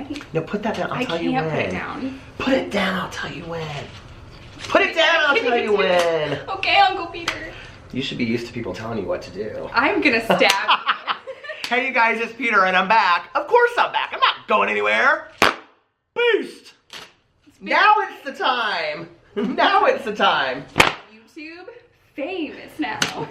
already. No, put that down. I'll tell you when. I can't put it down. Put it down. I'll tell you when. Put it down. I'll tell you when. Okay, Uncle Peter. You should be used to people telling you what to do. I'm gonna stab you. Hey, you guys, it's Peter, and I'm back. Of course I'm back. I'm not going anywhere. Boost. Now it's the time. Now it's the time. YouTube famous now.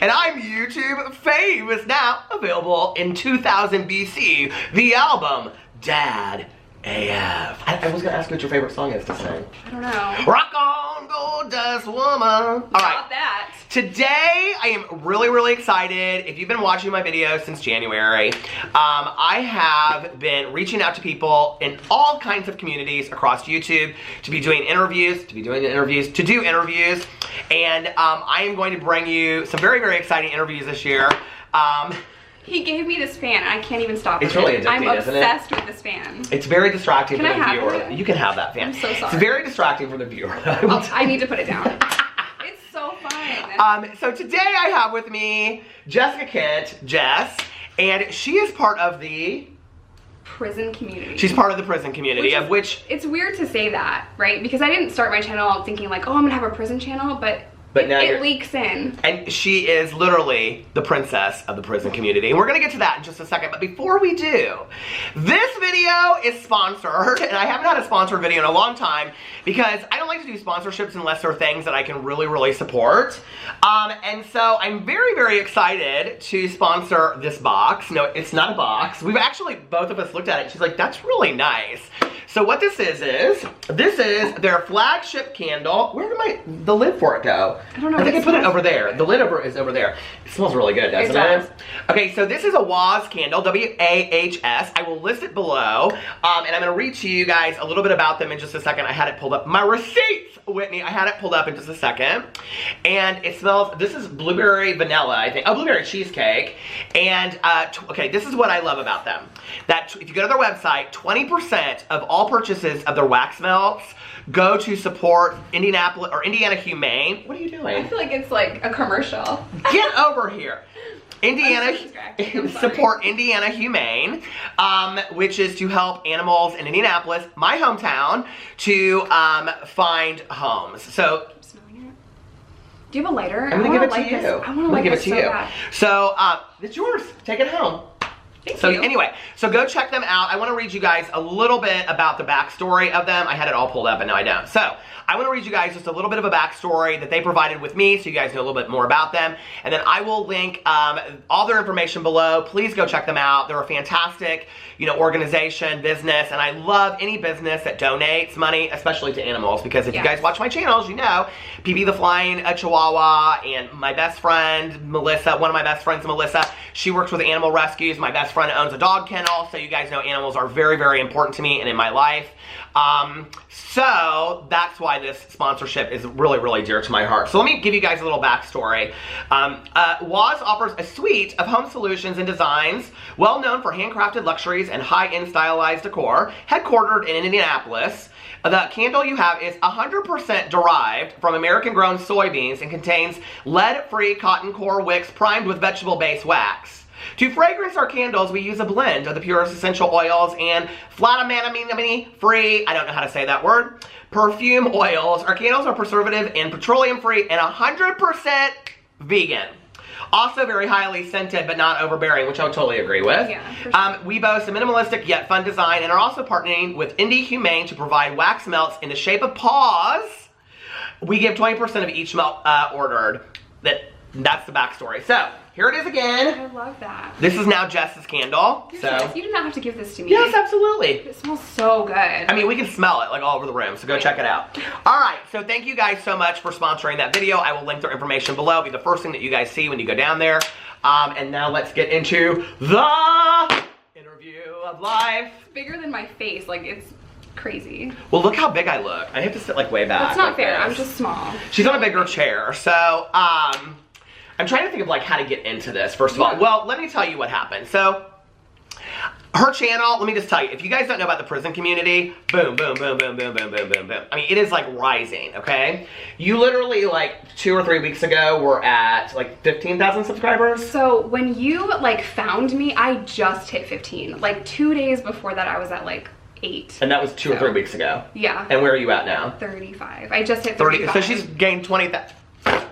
And I'm YouTube famous now. Available in 2000 BC. The album Dad AF. I was gonna ask you what your favorite song is to sing. I don't know. Rock on, gold dust woman. All right. Not that. Today, I am really, really excited. If you've been watching my videos since January, I have been reaching out to people in all kinds of communities across YouTube to do interviews, and I am going to bring you some very, very exciting interviews this year. He gave me this fan. I can't even stop. It's really addicting, isn't it? I'm obsessed with this fan. It's very distracting for the viewer. It? You can have that fan. I'm so sorry. It's very distracting for the viewer. I need to put it down. It's so fun. So today I have with me Jessica Kent, Jess, and she is part of the prison community. She's part of the prison community, of which it's weird to say that, right? Because I didn't start my channel thinking like, oh, I'm gonna have a prison channel, but now it leaks in. And she is literally the princess of the prison community. And we're gonna get to that in just a second. But before we do, this video is sponsored, and I haven't had a sponsored video in a long time because I don't like to do sponsorships unless they're things that I can really, really support. And so I'm very, very excited to sponsor this box. No, it's not a box. We've actually, both of us looked at it. She's like, that's really nice. So what this is their flagship candle. Where did the lid for it go? I don't know. I think I put it over there. The lid is over there. It smells really good, doesn't it? Okay, so this is a WAHS candle, W-A-H-S. I will list it below, and I'm going to read to you guys a little bit about them in just a second. I had it pulled up. My receipts, Whitney. I had it pulled up in just a second. And it smells, this is blueberry vanilla, I think. Oh, blueberry cheesecake. And, okay, this is what I love about them. That if you go to their website, 20% of all purchases of their wax melts go to support Indianapolis or Indiana Humane. What are you doing? I feel like it's like a commercial. Get over here. Support Indiana Humane, which is to help animals in Indianapolis, my hometown, to find homes. So, do you have a lighter? I'm gonna give it to you. I want to give it to you. So, it's yours. Take it home. Thank you. Anyway, so go check them out. I want to read you guys a little bit about the backstory of them. I had it all pulled up and now I don't. So I want to read you guys just a little bit of a backstory that they provided with me so you guys know a little bit more about them. And then I will link all their information below. Please go check them out. They're a fantastic, organization, business, and I love any business that donates money, especially to animals, because if you guys watch my channels, you know, PB the Flying Chihuahua and my best friend, Melissa, one of my best friends, Melissa, she works with animal rescues. My best friend owns a dog kennel, so you guys know animals are very, very important to me and in my life. So that's why this sponsorship is really, really dear to my heart. So let me give you guys a little backstory. WAHS offers a suite of home solutions and designs, well known for handcrafted luxuries and high-end stylized decor, headquartered in Indianapolis. The candle you have is 100% derived from American-grown soybeans and contains lead-free cotton core wicks primed with vegetable-based wax. To fragrance our candles, we use a blend of the purest essential oils and free, I don't know how to say that word, perfume oils. Our candles are preservative and petroleum-free and 100% vegan. Also very highly scented, but not overbearing, which I would totally agree with. Yeah, for sure. We boast a minimalistic yet fun design and are also partnering with Indie Humane to provide wax melts in the shape of paws. We give 20% of each melt ordered. That's the backstory. So, here it is again. I love that. This is now Jess's candle. You did not have to give this to me. Yes, absolutely. It smells so good. I mean, we can smell it like all over the room, so go check it out. All right, so thank you guys so much for sponsoring that video. I will link their information below. It'll be the first thing that you guys see when you go down there. And now let's get into the interview of life. It's bigger than my face. Like, it's crazy. Well, look how big I look. I have to sit like way back. That's not fair. I'm just small. She's on a bigger chair, so I'm trying to think of like how to get into this, first of all. Well, let me tell you what happened. So, Her channel, let me just tell you, if you guys don't know about the prison community, boom, boom, boom, boom, boom, boom, boom, boom, boom. I mean, it is like rising, okay? You literally like 2 or 3 weeks ago were at like 15,000 subscribers. So when you like found me, I just hit 15. Like 2 days before that, I was at like 8. And that was 2 or 3 weeks ago. Yeah. And where are you at now? 35. I just hit 35. So she's gained 20,000.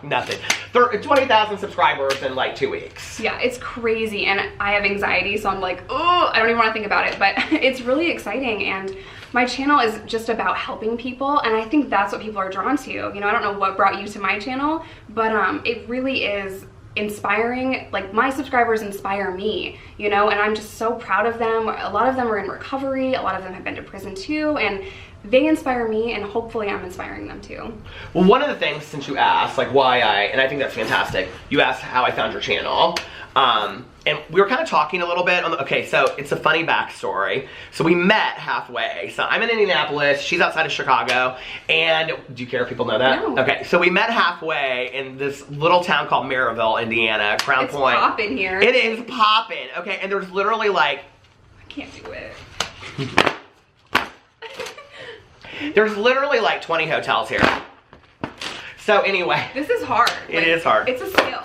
Nothing. 20,000 subscribers in like 2 weeks. Yeah, it's crazy, and I have anxiety, so I'm like, oh, I don't even want to think about it, but it's really exciting, and my channel is just about helping people, and I think that's what people are drawn to. You know, I don't know what brought you to my channel, but it really is inspiring. Like, my subscribers inspire me, you know, and I'm just so proud of them. A lot of them are in recovery, a lot of them have been to prison too, and they inspire me, and hopefully I'm inspiring them too. Well, one of the things, since you asked, like and I think that's fantastic, you asked how I found your channel. And we were kind of talking a little bit on okay, so it's a funny backstory. So we met halfway. So I'm in Indianapolis, she's outside of Chicago, and do you care if people know that? No. Okay, so we met halfway in this little town called Maryville, Indiana, Crown Point. It's poppin' here. It is poppin', okay, and there's literally like... I can't do it. There's literally like 20 hotels here. So anyway. This is hard. It is hard. It's a skill.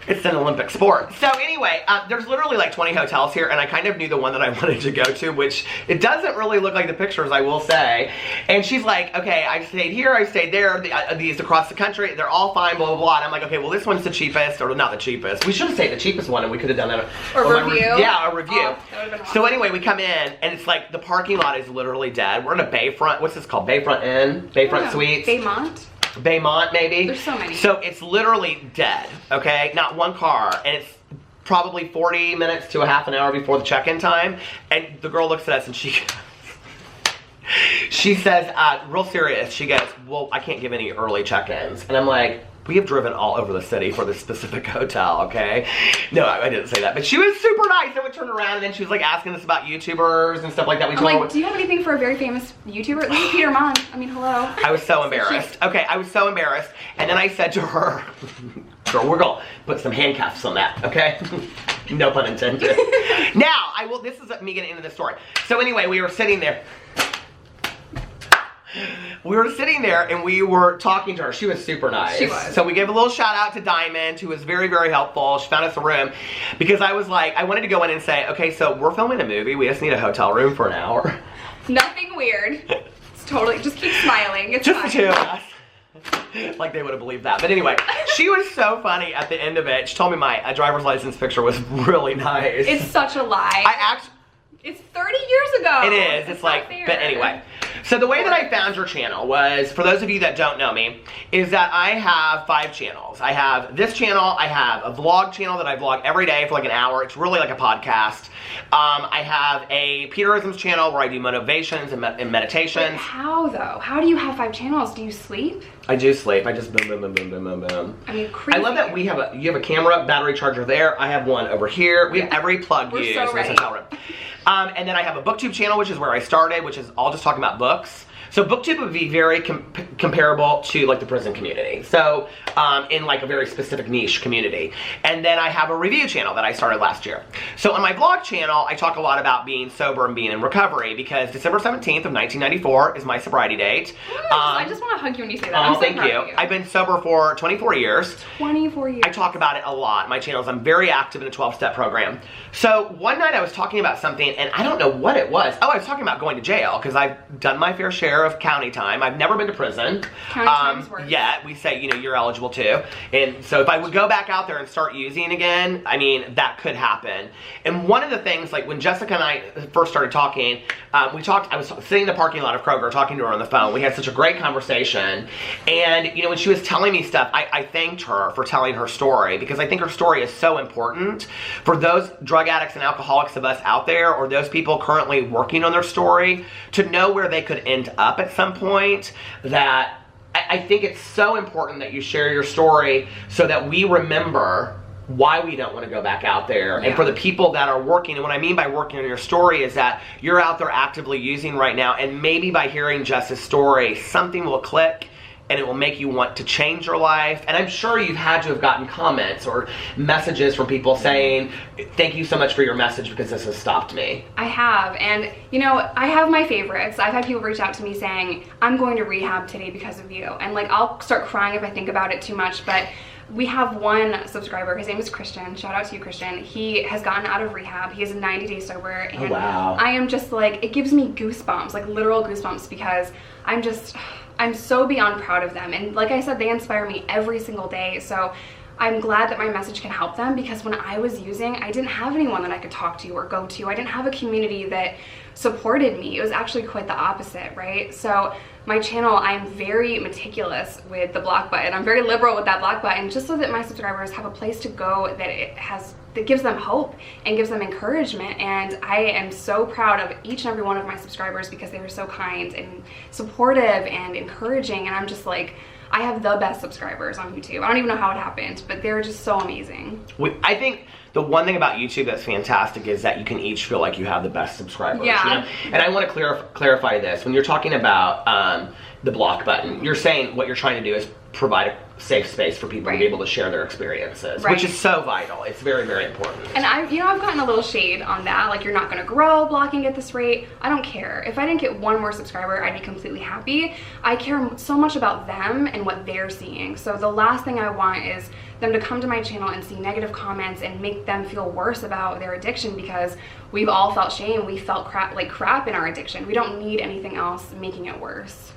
It's an Olympic sport. So anyway, there's literally like 20 hotels here, and I kind of knew the one that I wanted to go to, which it doesn't really look like the pictures, I will say. And she's like, okay, I stayed here, I stayed there, these across the country, they're all fine, blah, blah, blah. And I'm like, okay, well, this one's the cheapest, or not the cheapest. We should have said the cheapest one, and we could have done that. Or review. Yeah, a review. Oh, that would've been awesome. So anyway, we come in, and it's like, the parking lot is literally dead. We're in a Bayfront, what's this called? Bayfront Inn? Bayfront Suites? Baymont? Baymont, maybe? There's so many. So it's literally dead, okay? Not one car, and it's probably 40 minutes to a half an hour before the check-in time, and the girl looks at us and she says, real serious, she goes, well, I can't give any early check-ins. And I'm like, we have driven all over the city for this specific hotel, okay? No, I didn't say that, but she was super nice. And we turned around, and then she was like asking us about YouTubers and stuff like that. I'm like, do you have anything for a very famous YouTuber? This is Peter Monn. I mean, hello. I was so embarrassed. Okay, I was so embarrassed. And then I said to her, girl, we're gonna put some handcuffs on that, okay? No pun intended. Now, this is me getting into the story. So anyway, we were sitting there. We were sitting there and we were talking to her. She was super nice. She was. So we gave a little shout out to Diamond, who was very, very helpful. She found us a room because I was like, I wanted to go in and say, okay, so we're filming a movie. We just need a hotel room for an hour. Nothing weird. It's totally, just keep smiling. It's just fine. the two of us. Like they would have believed that. But anyway, she was so funny at the end of it. She told me my driver's license picture was really nice. It's such a lie. It's 30 years ago. It is. It's like, but anyway. So the way that I found your channel was, for those of you that don't know me, is that I have 5 channels. I have this channel, I have a vlog channel that I vlog every day for like an hour. It's really like a podcast. I have a Peterisms channel where I do motivations and meditations. But how though? How do you have 5 channels? Do you sleep? I do sleep. I just boom, boom, boom, boom, boom, boom, boom. I mean, crazy. I love that you have a camera, battery charger there. I have one over here. We have every plug used. We're so ready. And then I have a booktube channel, which is where I started, which is all just talking about books. So booktube would be very comparable to like the prison community. So in like a very specific niche community. And then I have a review channel that I started last year. So on my vlog channel, I talk a lot about being sober and being in recovery because December 17th of 1994 is my sobriety date. I just want to hug you when you say that. Oh, thank you. I've been sober for 24 years. 24 years. I talk about it a lot. My channels, I'm very active in a 12-step program. So one night I was talking about something and I don't know what it was. Oh, I was talking about going to jail because I've done my fair share of county time. I've never been to prison. County time's worse. Yet. We say, you know, you're eligible too. And so if I would go back out there and start using again, I mean, that could happen. And one of the things, like when Jessica and I first started talking, I was sitting in the parking lot of Kroger talking to her on the phone. We had such a great conversation. And, you know, when she was telling me stuff, I thanked her for telling her story because I think her story is so important for those drug addicts and alcoholics of us out there or those people currently working on their story to know where they could end up at some point. That I think it's so important that you share your story so that we remember why we don't want to go back out there. Yeah. And for the people that are working, and what I mean by working on your story is that you're out there actively using right now, and maybe by hearing Jess's story, something will click and it will make you want to change your life. And I'm sure you've had to have gotten comments or messages from people saying, thank you so much for your message because this has stopped me. I have, and you know, I have my favorites. I've had people reach out to me saying, I'm going to rehab today because of you. And like, I'll start crying if I think about it too much, but we have one subscriber, his name is Christian. Shout out to you, Christian. He has gotten out of rehab. He is 90 days sober. And oh, wow. I am just like, it gives me goosebumps, like literal goosebumps, because I'm so beyond proud of them. And like I said, they inspire me every single day. So I'm glad that my message can help them, because when I was using, I didn't have anyone that I could talk to or go to. I didn't have a community that supported me. It was actually quite the opposite, right? So my channel, I'm very meticulous with the block button. I'm very liberal with that block button, just so that my subscribers have a place to go that gives them hope and gives them encouragement. And I am so proud of each and every one of my subscribers, because they were so kind and supportive and encouraging. And I'm just like, I have the best subscribers on YouTube. I don't even know how it happened, but they're just so amazing. I think the one thing about YouTube that's fantastic is that you can each feel like you have the best subscribers. Yeah. You know? And I want to clarify this. When you're talking about the block button, you're saying what you're trying to do is provide a safe space for people to be able to share their experiences, which is so vital. It's very, very important. And I've gotten a little shade on that, like, you're not going to grow blocking at this rate. I don't care. If I didn't get one more subscriber, I'd be completely happy. I care so much about them and what they're seeing. So the last thing I want is them to come to my channel and see negative comments and make them feel worse about their addiction, because we've all felt shame. We felt crap in our addiction. We don't need anything else making it worse.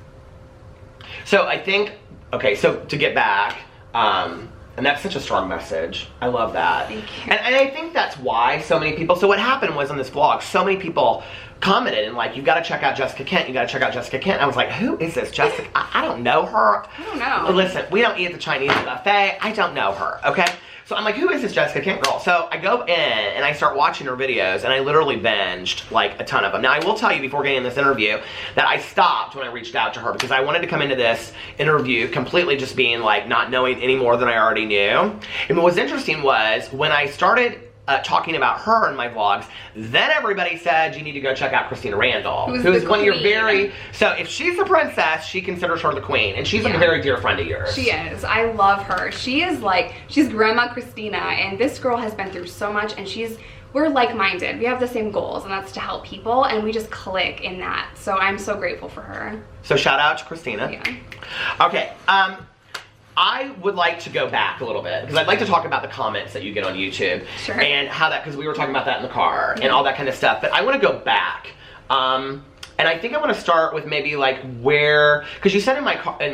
So I think, okay, so to get back, and that's such a strong message. I love that. Thank you. And I think that's why so many people, so what happened was on this vlog, so many people commented and like, you got to check out Jessica Kent, you got to check out Jessica Kent. I was like, who is this Jessica? I don't know her. I don't know. Listen, we don't eat at the Chinese buffet. I don't know her, okay? So I'm like, who is this Jessica Kent girl? So I go in and I start watching her videos, and I literally binged like a ton of them. Now I will tell you before getting in this interview that I stopped when I reached out to her, because I wanted to come into this interview completely just being like not knowing any more than I already knew. And what was interesting was when I started talking about her in my vlogs, then everybody said you need to go check out Kristina Randall, who's one of your so if she's the princess, she considers her the queen, and she's like a very dear friend of yours. She is. I love her. She's Grandma Kristina, and this girl has been through so much, and we're like-minded. We have the same goals, and that's to help people, and we just click in that. So I'm so grateful for her. So shout out to Kristina. Yeah. Okay, I would like to go back a little bit, because I'd like to talk about the comments that you get on YouTube. Sure. And how that, because we were talking about that in the car and all that kind of stuff, but I want to go back. And I think I want to start with maybe like where, because you said in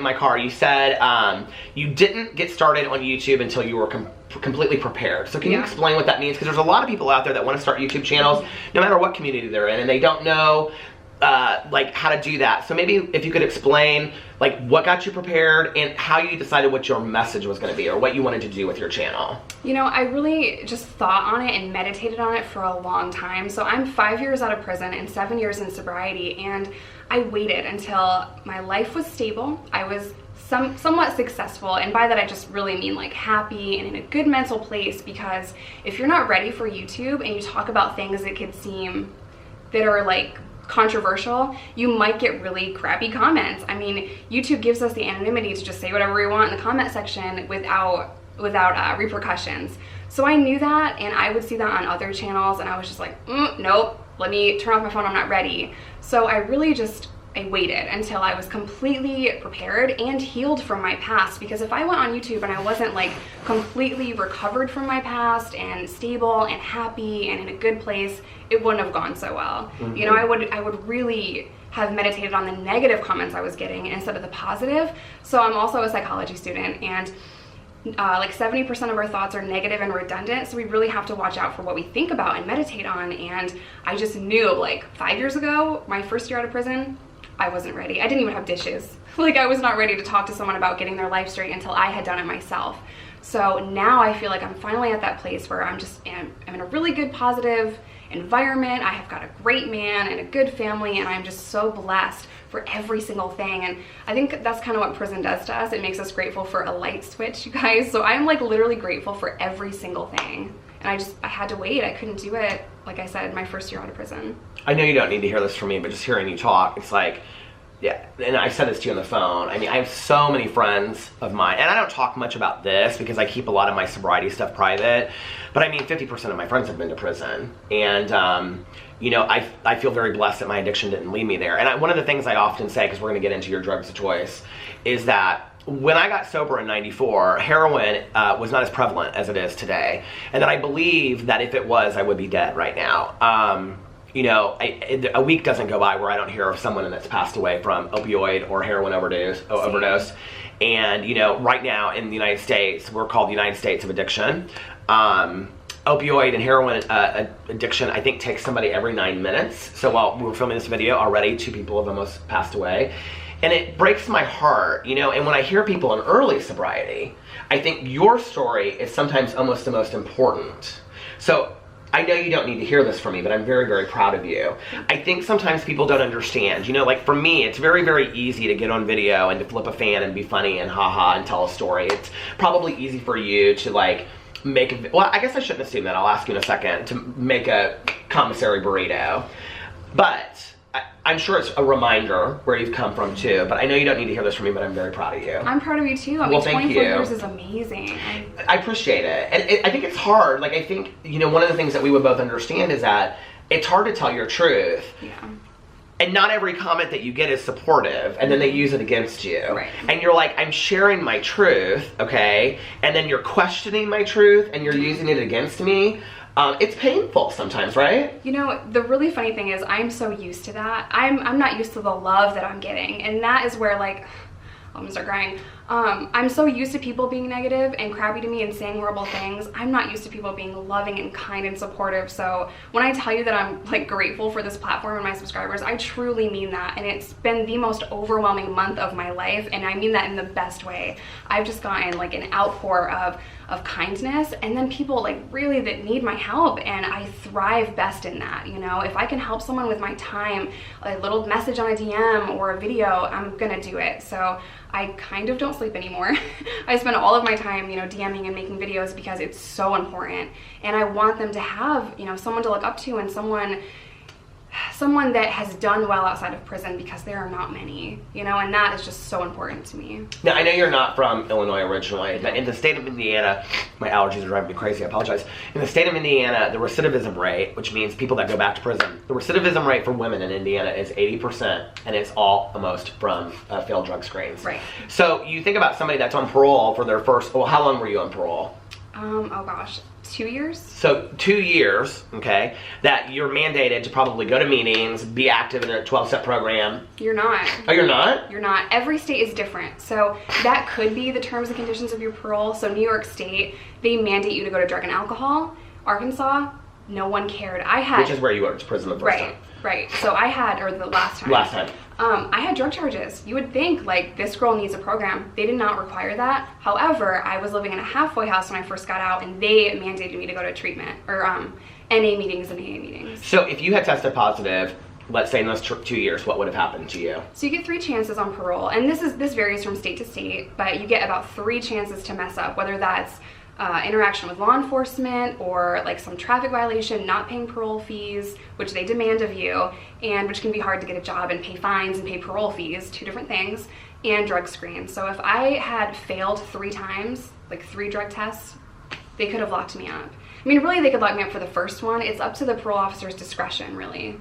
my car, you said you didn't get started on YouTube until you were completely prepared. So can you explain what that means? Because there's a lot of people out there that want to start YouTube channels, no matter what community they're in, and they don't know like how to do that. So maybe if you could explain like what got you prepared and how you decided what your message was going to be, or what you wanted to do with your channel. You know, I really just thought on it and meditated on it for a long time. So I'm 5 years out of prison and 7 years in sobriety, and I waited until my life was stable. I was somewhat successful, and by that I just really mean like happy and in a good mental place, because if you're not ready for YouTube and you talk about things that could seem that are like controversial, you might get really crappy comments. I mean, YouTube gives us the anonymity to just say whatever we want in the comment section without repercussions. So I knew that, and I would see that on other channels, and I was just like, nope, let me turn off my phone, I'm not ready. So I waited until I was completely prepared and healed from my past, because if I went on YouTube and I wasn't like completely recovered from my past and stable and happy and in a good place, it wouldn't have gone so well. You know, I would really have meditated on the negative comments I was getting instead of the positive. So I'm also a psychology student, and like 70% of our thoughts are negative and redundant, so we really have to watch out for what we think about and meditate on. And I just knew, like 5 years ago, my first year out of prison, I wasn't ready. I didn't even have dishes. Like, I was not ready to talk to someone about getting their life straight until I had done it myself. So now I feel like I'm finally at that place where I'm in a really good, positive environment. I have got a great man and a good family, and I'm just so blessed for every single thing. And I think that's kind of what prison does to us. It makes us grateful for a light switch, you guys. So I'm like literally grateful for every single thing. And I had to wait. I couldn't do it, like I said, my first year out of prison. I know you don't need to hear this from me, but just hearing you talk, it's like, yeah, and I said this to you on the phone. I mean, I have so many friends of mine, and I don't talk much about this because I keep a lot of my sobriety stuff private, but I mean, 50% of my friends have been to prison, and you know, I feel very blessed that my addiction didn't lead me there. And one of the things I often say, because we're going to get into your drugs of choice, is that when I got sober in '94, heroin was not as prevalent as it is today, and that I believe that if it was, I would be dead right now. You know, a week doesn't go by where I don't hear of someone that's passed away from opioid or heroin overdose. And, you know, right now in the United States, we're called the United States of Addiction. Opioid and heroin addiction, I think, takes somebody every 9 minutes. So while we were filming this video, already 2 people have almost passed away. And it breaks my heart, you know, and when I hear people in early sobriety, I think your story is sometimes almost the most important. So I know you don't need to hear this from me, but I'm very, very proud of you. I think sometimes people don't understand. You know, like for me, it's very, very easy to get on video and to flip a fan and be funny and haha and tell a story. It's probably easy for you to like make a, well, I guess I shouldn't assume that. I'll ask you in a second, to make a commissary burrito. But I'm sure it's a reminder where you've come from too, but I know you don't need to hear this from me, but I'm very proud of you. I'm proud of you too. I mean, 24 years is amazing. I appreciate it. And I think it's hard. Like, I think, you know, one of the things that we would both understand is that it's hard to tell your truth. Yeah. And not every comment that you get is supportive, and then they use it against you. Right. And you're like, I'm sharing my truth, okay? And then you're questioning my truth, and you're using it against me. It's painful sometimes, right? You know, the really funny thing is I'm so used to that. I'm not used to the love that I'm getting. And that is where, like, I'm gonna start crying. I'm so used to people being negative and crappy to me and saying horrible things. I'm not used to people being loving and kind and supportive. So when I tell you that I'm like grateful for this platform and my subscribers, I truly mean that. And it's been the most overwhelming month of my life, and I mean that in the best way. I've just gotten like an outpour of kindness, and then people like really that need my help, and I thrive best in that. You know, if I can help someone with my time, a little message on a DM or a video, I'm gonna do it. So I kind of don't sleep anymore. I spend all of my time, you know, DMing and making videos because it's so important, and I want them to have, you know, someone to look up to and someone that has done well outside of prison, because there are not many, you know, and that is just so important to me. Now, I know you're not from Illinois originally, but in the state of Indiana, my allergies are driving me crazy, I apologize. In the state of Indiana, the recidivism rate, which means people that go back to prison, the recidivism rate for women in Indiana is 80%, and it's all almost from failed drug screens. Right. So you think about somebody that's on parole for their first, well, how long were you on parole? Oh gosh, 2 years? So 2 years, okay, that you're mandated to probably go to meetings, be active in a 12-step program. You're not. Oh, you're not? You're not. Every state is different. So that could be the terms and conditions of your parole. So New York State, they mandate you to go to drug and alcohol. Arkansas, no one cared. Which is where you went to prison the first time. Right. So I had, or the last time. I had drug charges. You would think, like, this girl needs a program. They did not require that. However, I was living in a halfway house when I first got out, and they mandated me to go to treatment, or NA meetings and AA meetings. So if you had tested positive, let's say in those 2 years, what would have happened to you? So you get 3 chances on parole, and this varies from state to state, but you get about 3 chances to mess up, whether that's interaction with law enforcement, or like some traffic violation, not paying parole fees, which they demand of you, and which can be hard to get a job and pay fines and pay parole fees, 2 different things, and drug screens. So if I had failed 3 times, like 3 drug tests, they could have locked me up. I mean, really, they could lock me up for the first one. It's up to the parole officer's discretion, really.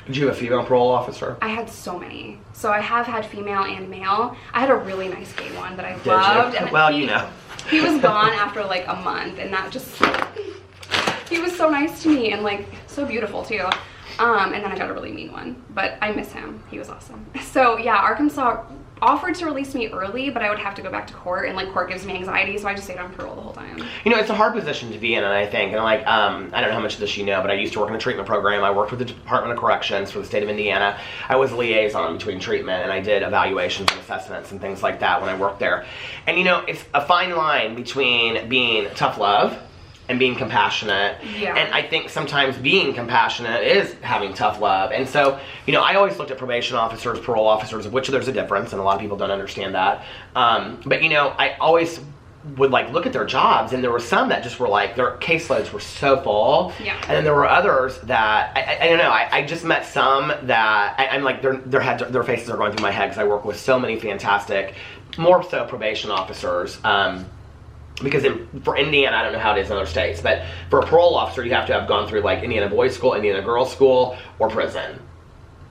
Did you have a female parole officer? I had so many. So I have had female and male. I had a really nice gay one that I loved. You? And well, you know. He was gone after like a month, and that just, he was so nice to me and like so beautiful too. And then I got a really mean one, but I miss him. He was awesome. So yeah, Arkansas offered to release me early, but I would have to go back to court, and like court gives me anxiety, so I just stayed on parole the whole time. You know, it's a hard position to be in, and I think, and like, I don't know how much of this you know, but I used to work in a treatment program. I worked with the Department of Corrections for the state of Indiana. I was a liaison between treatment, and I did evaluations and assessments and things like that when I worked there. And you know, it's a fine line between being tough love and being compassionate. Yeah. And I think sometimes being compassionate is having tough love. And so, you know, I always looked at probation officers, parole officers, of which there's a difference, and a lot of people don't understand that. But, you know, I always would like look at their jobs, and there were some that just were like, their caseloads were so full. Yeah. And then there were others that, I don't know, I just met some that, I'm like, their faces are going through my head because I work with so many fantastic, more so probation officers. Because for Indiana, I don't know how it is in other states, but for a parole officer, you have to have gone through like Indiana boys school, Indiana girls school, or prison.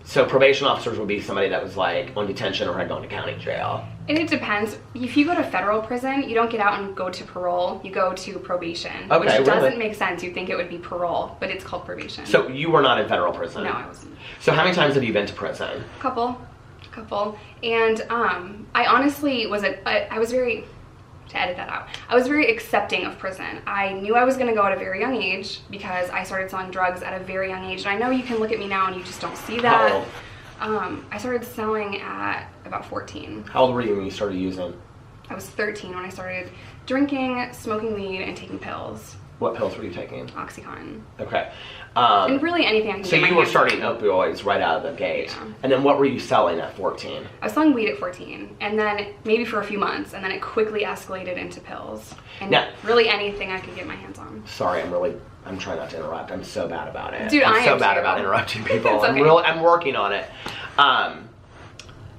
So probation officers would be somebody that was like on detention or had gone to county jail. And it depends. If you go to federal prison, you don't get out and go to parole. You go to probation, okay, which doesn't make sense. You'd think it would be parole, but it's called probation. So you were not in federal prison? No, I wasn't. So how many times have you been to prison? A couple. And I honestly I was very, to edit that out, I was very accepting of prison. I knew I was going to go at a very young age because I started selling drugs at a very young age. And I know you can look at me now and you just don't see that. How old? I started selling at about 14. How old were you when you started using? I was 13 when I started drinking, smoking weed, and taking pills. What pills were you taking? Oxycontin. Okay. And really anything I can So get my you were hands starting on. opioids right out of the gate. Yeah. And then what were you selling at 14? I was selling weed at 14, and then maybe for a few months, and then it quickly escalated into pills. And Now, really anything I could get my hands on. sorry, I'm trying not to interrupt. I'm so bad about it. Dude, I'm I so am bad too. about interrupting people. It's okay. I'm working on it.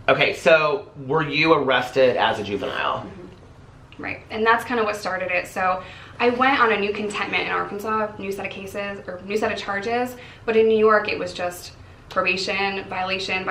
Okay, so were you arrested as a juvenile? Mm-hmm. Right, and that's kind of what started it. So I went on a new contentment in Arkansas, new set of cases, or new set of charges, but in New York it was just probation, violation,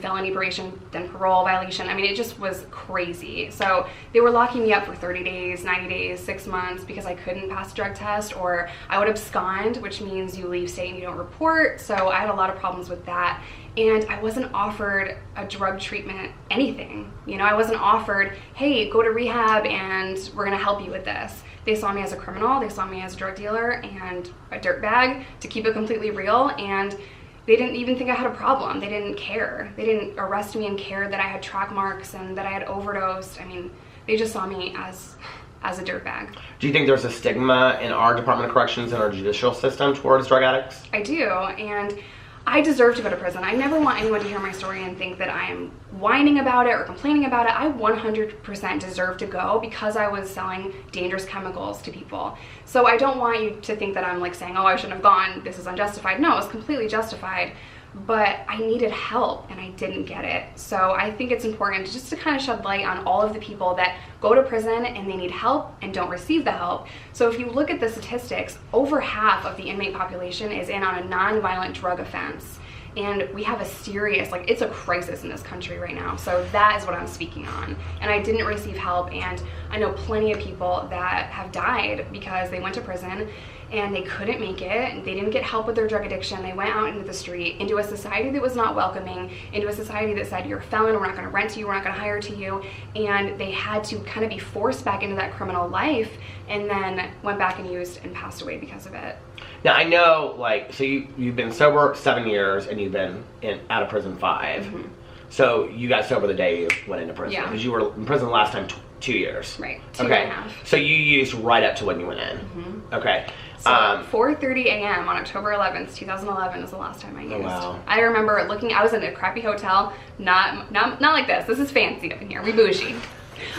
felony probation, then parole violation. I mean, it just was crazy. So they were locking me up for 30 days, 90 days, 6 months because I couldn't pass a drug test, or I would abscond, which means you leave state and you don't report. So I had a lot of problems with that. And I wasn't offered a drug treatment, anything. You know, I wasn't offered, hey, go to rehab and we're gonna help you with this. They saw me as a criminal, they saw me as a drug dealer and a dirtbag, to keep it completely real, and they didn't even think I had a problem. They didn't care. They didn't arrest me and care that I had track marks and that I had overdosed. I mean, they just saw me as a dirtbag. Do you think there's a stigma in our Department of Corrections and our judicial system towards drug addicts? I do, and I deserve to go to prison. I never want anyone to hear my story and think that I am whining about it or complaining about it. I 100% deserve to go because I was selling dangerous chemicals to people. So I don't want you to think that I'm like saying, oh, I shouldn't have gone, this is unjustified. No, it's completely justified. But I needed help and I didn't get it. So I think it's important just to kind of shed light on all of the people that go to prison and they need help and don't receive the help. So if you look at the statistics, over half of the inmate population is in on a non-violent drug offense. And we have a serious, like, it's a crisis in this country right now. So that is what I'm speaking on. And I didn't receive help, and I know plenty of people that have died because they went to prison and they couldn't make it, and they didn't get help with their drug addiction. They went out into the street, into a society that was not welcoming, into a society that said, you're a felon, we're not gonna rent to you, we're not gonna hire to you, and they had to kind of be forced back into that criminal life, and then went back and used and passed away because of it. Now I know, like, so you've been sober 7 years and you've been out of prison 5. Mm-hmm. So you got sober the day you went into prison, because you were in prison the last time 2 years. Right, 2.5. So you used right up to when you went in. Mm-hmm. Okay. So 4:30 a.m. on October 11th, 2011 is the last time I used. Oh, wow. I remember looking, I was in a crappy hotel, not like this. This is fancy up in here, we bougie.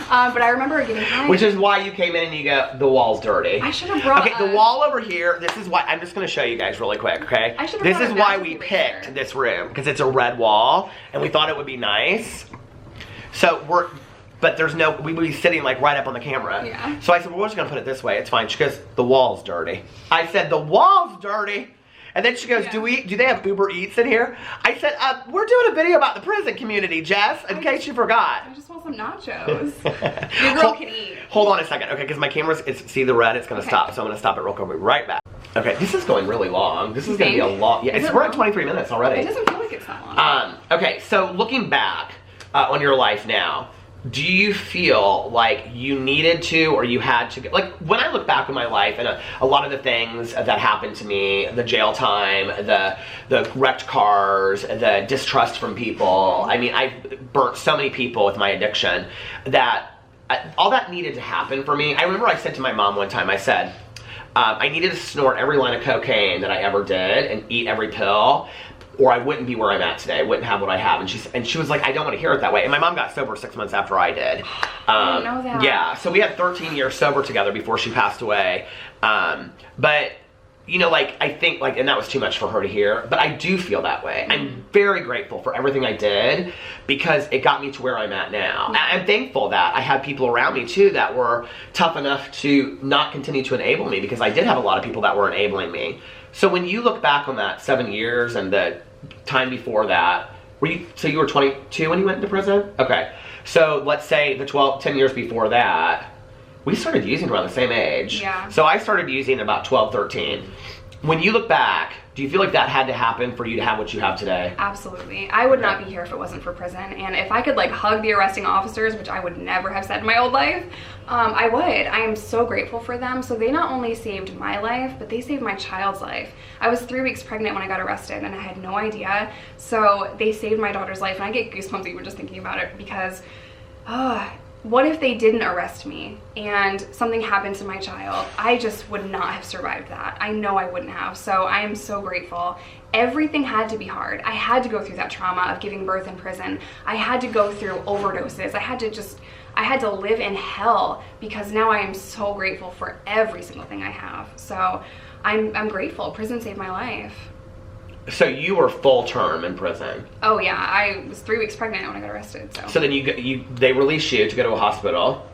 But I remember getting high. Which is why you came in and you go, the wall's dirty. I should have brought Okay, the wall over here, this is why, I'm just going to show you guys really quick, okay? I should have This brought is a why vacuum we cleaner. picked this room, because it's a red wall, and we thought it would be nice. So but there's no, we would be sitting like right up on the camera. Yeah. So I said, well, we're just going to put it this way, it's fine. She goes, the wall's dirty. I said, the wall's dirty? And then she goes, do they have Uber Eats in here? I said, we're doing a video about the prison community, Jess, in case you forgot. I just want some nachos. Your girl can eat. Hold on a second, okay, because my camera's, see the red, it's gonna stop, so I'm gonna stop it real quick, we'll be right back. Okay, this is going really long. This is gonna be a long, yeah, we're at 23 minutes already. It doesn't feel like it's that long. Okay, so looking back on your life now, do you feel like you needed to, or you had to, like, when I look back on my life and a lot of the things that happened to me, the jail time, the wrecked cars, the distrust from people, I mean, I've burnt so many people with my addiction that all that needed to happen for me. I remember I said to my mom one time, I said, I needed to snort every line of cocaine that I ever did and eat every pill or I wouldn't be where I'm at today. I wouldn't have what I have. And she was like, I don't want to hear it that way. And my mom got sober 6 months after I did. I didn't know that. Yeah, so we had 13 years sober together before she passed away. But, you know, like, I think, like, and that was too much for her to hear, but I do feel that way. I'm very grateful for everything I did because it got me to where I'm at now. I'm thankful that I had people around me, too, that were tough enough to not continue to enable me, because I did have a lot of people that were enabling me. So when you look back on that 7 years and the time before that, so you were 22 when you went into prison? Okay. So let's say the 10 years before that, we started using around the same age. Yeah. So I started using about 12, 13. When you look back, do you feel like that had to happen for you to have what you have today? Absolutely. I would not be here if it wasn't for prison. And if I could like hug the arresting officers, which I would never have said in my old life, I would. I am so grateful for them. So they not only saved my life, but they saved my child's life. I was 3 weeks pregnant when I got arrested and I had no idea. So they saved my daughter's life. And I get goosebumps even just thinking about it because, what if they didn't arrest me and something happened to my child? I just would not have survived that. I know I wouldn't have. So I am so grateful. Everything had to be hard. I had to go through that trauma of giving birth in prison. I had to go through overdoses. I had to live in hell, because now I am so grateful for every single thing I have. So I'm grateful. Prison saved my life. So you were full term in prison. Oh yeah, I was 3 weeks pregnant when I got arrested. So then they release you to go to a hospital.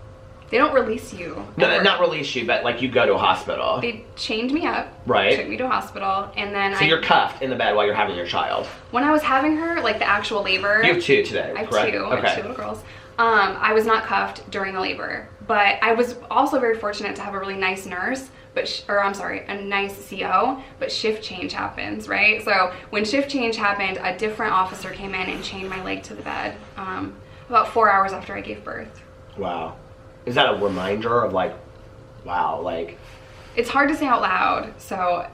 They don't release you. No, not release you, but like you go to a hospital. They chained me up. Right. Took me to a hospital, and then So you're cuffed in the bed while you're having your child. When I was having her, like the actual labor. You have 2 today, I have correct? 2. Okay. I have 2 little girls. I was not cuffed during the labor, but I was also very fortunate to have a really nice nurse. A nice CO, but shift change happens, right? So when shift change happened, a different officer came in and chained my leg to the bed about 4 hours after I gave birth. Wow. Is that a reminder of like, wow, like... It's hard to say out loud, so...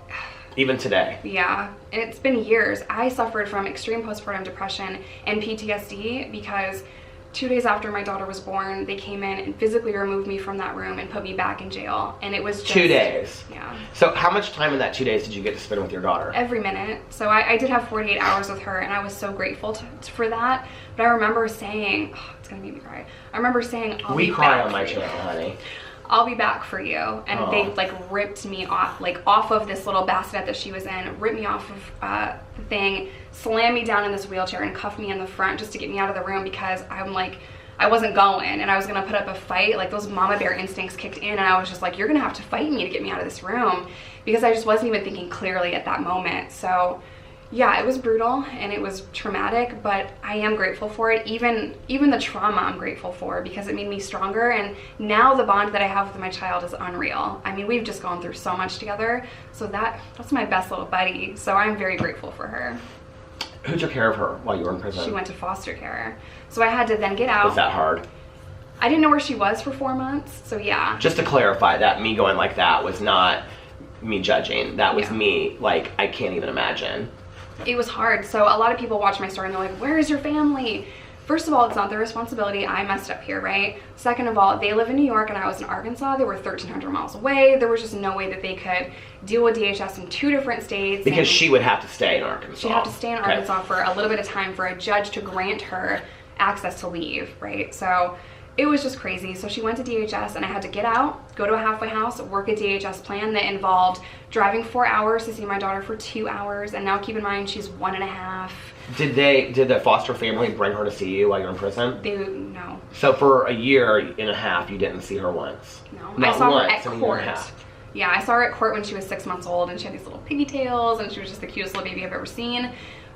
Even today? Yeah, and it's been years. I suffered from extreme postpartum depression and PTSD because 2 days after my daughter was born, they came in and physically removed me from that room and put me back in jail. And it was just... 2 days? Yeah. So how much time in that 2 days did you get to spend with your daughter? Every minute. So I did have 48 hours with her, and I was so grateful for that. But I remember saying, it's going to make me cry. I remember saying, I'll be back. We cry on my channel, honey. I'll be back for you. And they like ripped me off of this little bassinet that she was in, ripped me off of the thing, slammed me down in this wheelchair and cuffed me in the front just to get me out of the room, because I'm like, I wasn't going and I was gonna put up a fight. Like those mama bear instincts kicked in, and I was just like, you're gonna have to fight me to get me out of this room, because I just wasn't even thinking clearly at that moment. So yeah, it was brutal and it was traumatic, but I am grateful for it. Even the trauma I'm grateful for, because it made me stronger, and now the bond that I have with my child is unreal. I mean, we've just gone through so much together, so that's my best little buddy. So I'm very grateful for her. Who took care of her while you were in prison? She went to foster care. So I had to then get out. Was that hard? I didn't know where she was for 4 months, so yeah. Just to clarify, that me going like that was not me judging. That was me, like, I can't even imagine. It was hard. So a lot of people watch my story and they're like, where is your family? First of all, it's not their responsibility. I messed up here, right? Second of all, they live in New York and I was in Arkansas. They were 1,300 miles away. There was just no way that they could deal with DHS in 2 different states. Because she would have to stay in Arkansas. She'd have to stay in Arkansas for a little bit of time for a judge to grant her access to leave, right? So it was just crazy. So she went to DHS and I had to get out, go to a halfway house, work a DHS plan that involved driving 4 hours to see my daughter for 2 hours. And now keep in mind, she's 1.5. Did the foster family bring her to see you while you're in prison? No. So for 1.5 years, you didn't see her once? No. Not I saw once, her at court. Yeah, I saw her at court when she was 6 months old, and she had these little pigtails, and she was just the cutest little baby I've ever seen.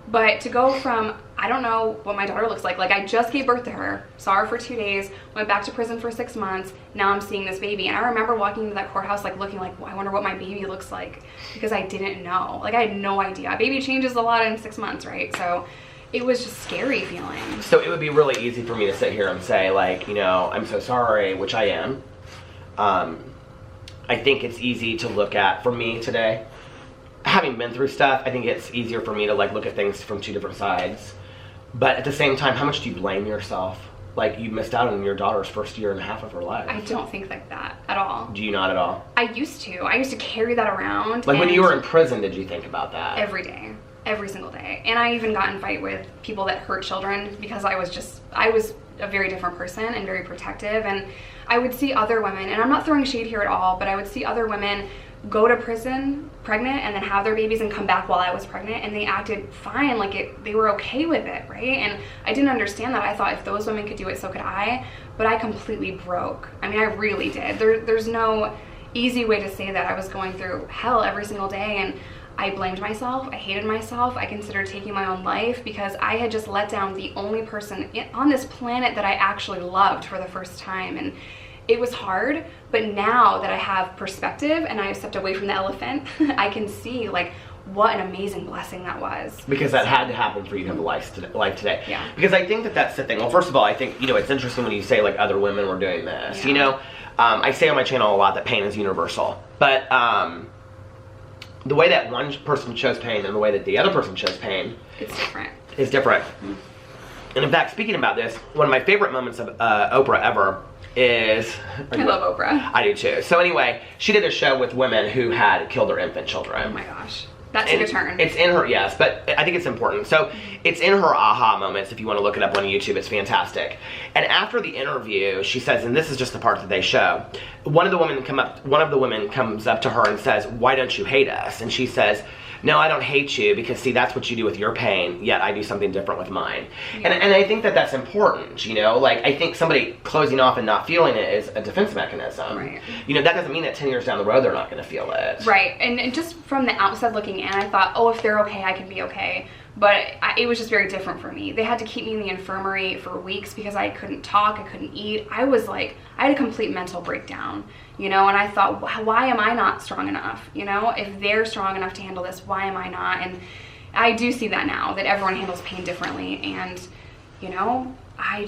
But to go from, I don't know what my daughter looks like I just gave birth to her, saw her for 2 days, went back to prison for 6 months, now I'm seeing this baby. And I remember walking into that courthouse looking like, well, I wonder what my baby looks like, because I didn't know. I had no idea. A baby changes a lot in 6 months, right? So it was just scary feeling. So it would be really easy for me to sit here and say, I'm so sorry, which I am. I think it's easy to look at, for me today, having been through stuff, I think it's easier for me to look at things from 2 different sides. But at the same time, how much do you blame yourself? You missed out on your daughter's first 1.5 years of her life. I don't think like that at all. Do you not at all? I used to carry that around. When you were in prison, did you think about that? Every day. every single day. And I even got in fight with people that hurt children because I was a very different person and very protective. And I would see other women, and I'm not throwing shade here at all, but I would see other women go to prison pregnant and then have their babies and come back while I was pregnant, and they acted fine, like they were okay with it, right? And I didn't understand that. I thought if those women could do it, so could I. But I completely broke. I mean, I really did. There's no easy way to say that. I was going through hell every single day, and I blamed myself. I hated myself. I considered taking my own life because I had just let down the only person on this planet that I actually loved for the first time. And it was hard, but now that I have perspective and I stepped away from the elephant, I can see like what an amazing blessing that was. Because that had to happen for you to have a life today. Yeah. Because I think that that's the thing. Well, first of all, I think, you know, it's interesting when you say like other women were doing this. Yeah. You know, I say on my channel a lot that pain is universal. But the way that one person chose pain and the way that the other person chose pain it's different. Is different. And in fact, speaking about this, one of my favorite moments of Oprah ever is... I love Oprah. I do too. So anyway, she did a show with women who had killed their infant children. Oh my gosh. That took a turn. It's in her, yes, but I think it's important. So it's in her aha moments. If you want to look it up on YouTube, it's fantastic. And after the interview, she says, and this is just the part that they show, one of the women comes up to her and says, "Why don't you hate us?" And she says, "No, I don't hate you because, see, that's what you do with your pain, yet I do something different with mine." Yeah. And I think that that's important, you know? Like, I think somebody closing off and not feeling it is a defense mechanism. Right. You know, that doesn't mean that 10 years down the road they're not going to feel it. Right. And just from the outside looking in, I thought, oh, if they're okay, I can be okay. But it was just very different for me. They had to keep me in the infirmary for weeks because I couldn't talk, I couldn't eat. I had a complete mental breakdown, you know, and I thought, why am I not strong enough? You know, if they're strong enough to handle this, why am I not? And I do see that now, that everyone handles pain differently. And, you know, I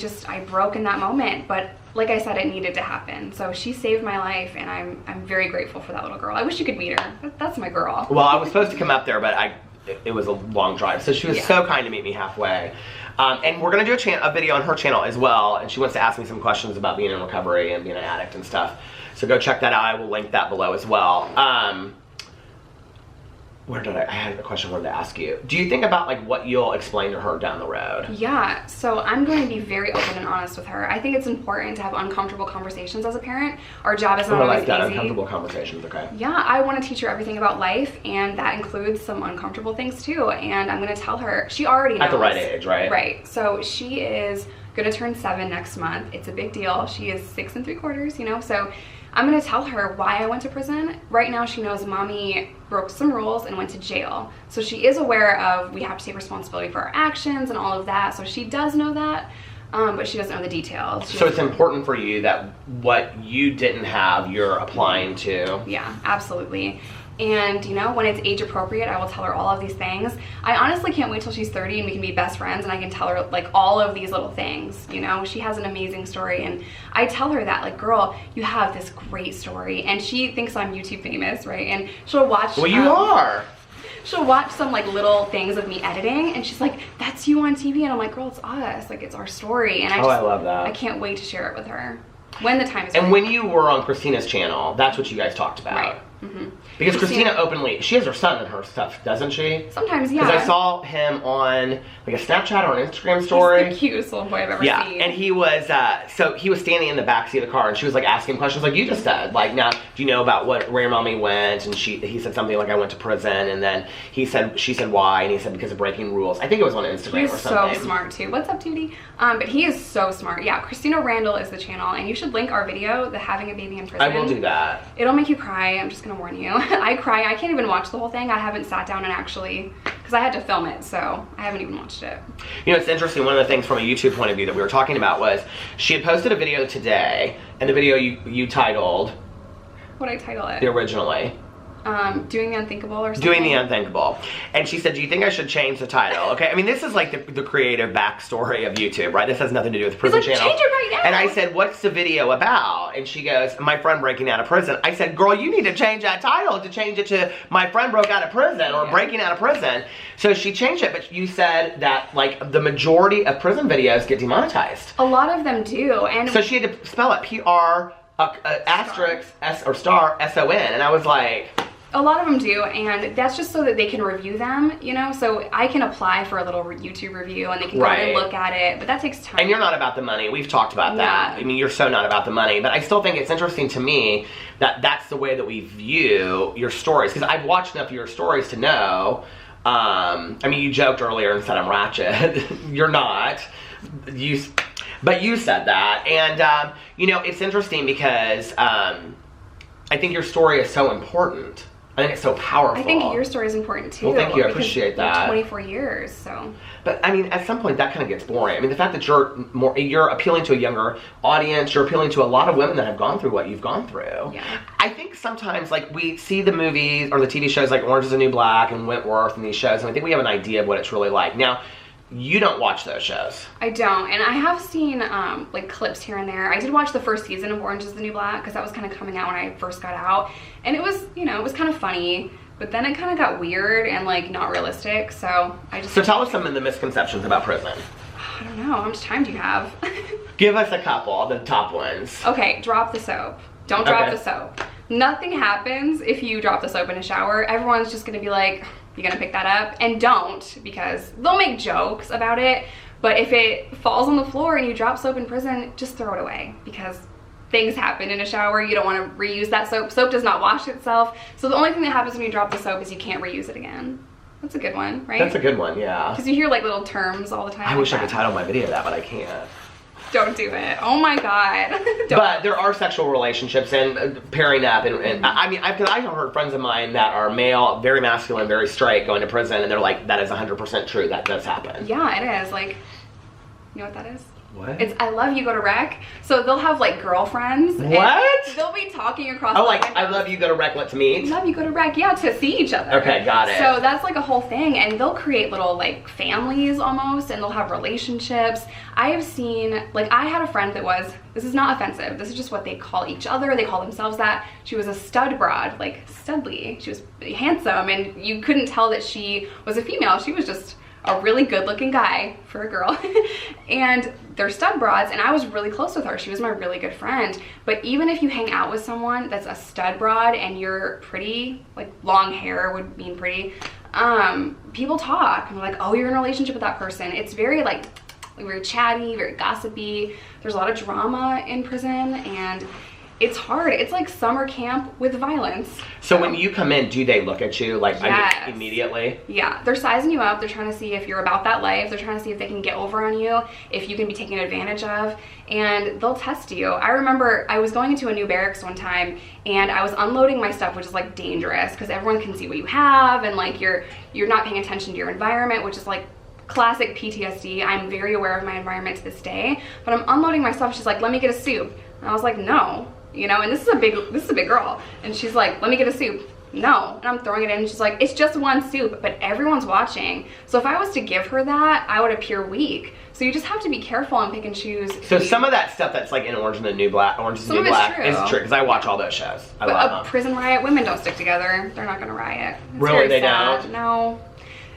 broke in that moment. But like I said, it needed to happen. So she saved my life, and I'm very grateful for that little girl. I wish you could meet her. That's my girl. Well, I was supposed to come up there, but it was a long drive. So she was so kind to meet me halfway. And we're going to do a video on her channel as well. And she wants to ask me some questions about being in recovery and being an addict and stuff. So go check that out. I will link that below as well. I had a question I wanted to ask you. Do you think about like what you'll explain to her down the road? Yeah, so I'm going to be very open and honest with her. I think it's important to have uncomfortable conversations as a parent. Our job is not always easy. Uncomfortable conversations, okay. Yeah, I want to teach her everything about life, and that includes some uncomfortable things too. And I'm going to tell her, she already knows. At the right age, right? Right, so she is going to turn 7 next month. It's a big deal. She is 6 3/4, you know, so I'm going to tell her why I went to prison. Right now she knows mommy broke some rules and went to jail. So she is aware of we have to take responsibility for our actions and all of that. So she does know that, but she doesn't know the details. So it's important for you that what you didn't have, you're applying to. Yeah, absolutely. And, you know, when it's age appropriate, I will tell her all of these things. I honestly can't wait till she's 30 and we can be best friends and I can tell her, like, all of these little things, you know? She has an amazing story, and I tell her that, like, girl, you have this great story. And she thinks I'm YouTube famous, right? And she'll watch... Well, you are! She'll watch some, like, little things of me editing, and she's like, that's you on TV. And I'm like, girl, it's us. Like, it's our story. And I love that. I can't wait to share it with her when the time is right. And right. when you were on Kristina's channel, that's what you guys talked about. Right. Mm-hmm. Because Kristina openly, she has her son in her stuff, doesn't she? Sometimes, yeah. Because I saw him on like a Snapchat or an Instagram story. He's the cutest little boy I've ever seen. Yeah, and he was, so he was standing in the backseat of the car, and she was like asking questions like you just said. Like, now, do you know about where your mommy went? And he said something like, I went to prison, and then she said why, and he said because of breaking rules. I think it was on Instagram or something. He's so smart too. What's up, Tootie? But he is so smart. Yeah, Kristina Randall is the channel, and you should link our video, the having a baby in prison. I will do that. It'll make you cry. I'm just gonna warn you. I cry. I can't even watch the whole thing. I haven't sat down and actually, because I had to film it, so I haven't even watched it. You know, it's interesting. One of the things from a YouTube point of view that we were talking about was she had posted a video today, and the video you titled. What'd I title it? Originally. Doing the Unthinkable or something? Doing the Unthinkable. And she said, do you think I should change the title? Okay, I mean, this is like the creative backstory of YouTube, right? This has nothing to do with the prison channel. Change it right now. And I said, what's the video about? And she goes, my friend breaking out of prison. I said, girl, you need to change that title to change it to my friend broke out of prison or breaking out of prison. So she changed it, but you said that like the majority of prison videos get demonetized. A lot of them do. And so she had to spell it P-R asterisk S or star S-O-N. And I was like... A lot of them do, and that's just so that they can review them, you know? So I can apply for a little YouTube review, and they can go and look at it, but that takes time. And you're not about the money. We've talked about that. I mean, you're so not about the money, but I still think it's interesting to me that that's the way that we view your stories, because I've watched enough of your stories to know, I mean, you joked earlier and said I'm ratchet. You're not. But you said that, and, you know, it's interesting because I think your story is so important. I think it's so powerful. I think your story is important too. Well, thank you. I appreciate that. 24 years, so. But I mean, at some point, that kind of gets boring. I mean, the fact that you're appealing to a younger audience, you're appealing to a lot of women that have gone through what you've gone through. Yeah. I think sometimes, like, we see the movies or the TV shows like Orange is the New Black and Wentworth and these shows, and I think we have an idea of what it's really like. Now, you don't watch those shows. I don't, and I have seen like clips here and there. I did watch the first season of Orange is the New Black because that was kind of coming out when I first got out, and it was, you know, it was kind of funny, but then it kind of got weird and like not realistic, so I just... So tell us some of the misconceptions about prison. I don't know, how much time do you have? Give us a couple, the top ones. Okay, drop the soap. Don't drop the soap. Nothing happens if you drop the soap in a shower. Everyone's just gonna be like, you gonna pick that up? And don't, because they'll make jokes about it, but if it falls on the floor and you drop soap in prison, just throw it away, because things happen in a shower. You don't want to reuse that soap. Soap does not wash itself, so the only thing that happens when you drop the soap is you can't reuse it again. That's a good one, right? That's a good one, yeah. Because you hear like little terms all the time. I wish I could title my video that, but I can't. Don't do it. Oh my God. But there are sexual relationships and pairing up, and I mean, I've heard friends of mine that are male, very masculine, very straight, going to prison, and they're like, that is 100% true. That does happen. Yeah, it is. Like, you know what that is? What? It's I love you, go to rec. So they'll have like girlfriends. What? And they'll be talking across Oh, the like, windows. I love you, go to rec, let's meet? Love you, go to rec. Yeah, to see each other. Okay, got it. So that's like a whole thing, and they'll create little like families almost, and they'll have relationships. I have seen, like, I had a friend that was, this is not offensive, this is just what they call each other, they call themselves that. She was a stud broad, like studly. She was handsome, and you couldn't tell that she was a female. She was just a really good looking guy for a girl. And they're stud broads, and I was really close with her. She was my really good friend. But even if you hang out with someone that's a stud broad and you're pretty, like long hair would mean pretty, people talk and they're like, oh, you're in a relationship with that person. It's very like very chatty, very gossipy. There's a lot of drama in prison, and it's hard. It's like summer camp with violence. So when you come in, do they look at you like, Yes. I mean, immediately? Yeah, they're sizing you up. They're trying to see if you're about that life. They're trying to see if they can get over on you, if you can be taken advantage of, and they'll test you. I remember I was going into a new barracks one time, and I was unloading my stuff, which is like dangerous because everyone can see what you have, and like you're not paying attention to your environment, which is like classic PTSD. I'm very aware of my environment to this day, but I'm unloading my stuff. She's like, let me get a soup. And I was like, no. You know, and this is a big girl, and she's like, let me get a soup. No. And I'm throwing it in, and she's like, it's just one soup, but everyone's watching. So if I was to give her that, I would appear weak. So you just have to be careful and pick and choose. So some of that stuff that's like in Orange is the New Black is true, because I watch all those shows. I love them. Prison riot, women don't stick together. They're not gonna riot. It's really, they sad. don't? No.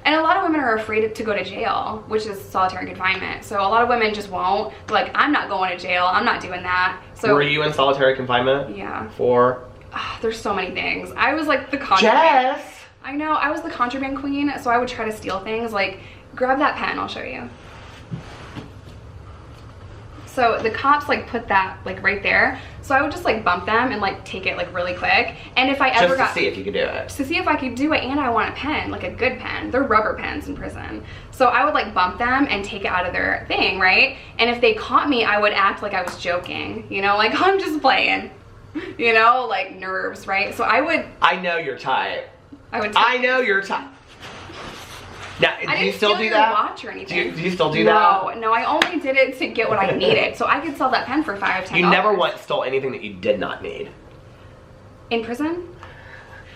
And a lot of women are afraid to go to jail, which is solitary confinement. So a lot of women just won't. They're like, I'm not going to jail. I'm not doing that. So were you in solitary confinement? Yeah. For? There's so many things. I was like the contraband. Jess! I know. I was the contraband queen, so I would try to steal things. Like, grab that pen. I'll show you. So the cops like put that like right there. So I would just like bump them and like take it like really quick. And if I ever got to see if you could do it. To see if I could do it, and I want a pen, like a good pen. They're rubber pens in prison. So I would like bump them and take it out of their thing, right? And if they caught me, I would act like I was joking, you know, like I'm just playing, you know, like nerves, right? So I know your type. I know your type. Now, do you still do that? Watch or anything. Do you still do that? No, I only did it to get what I needed. So I could sell that pen for $5, $10. You never once stole anything that you did not need. In prison?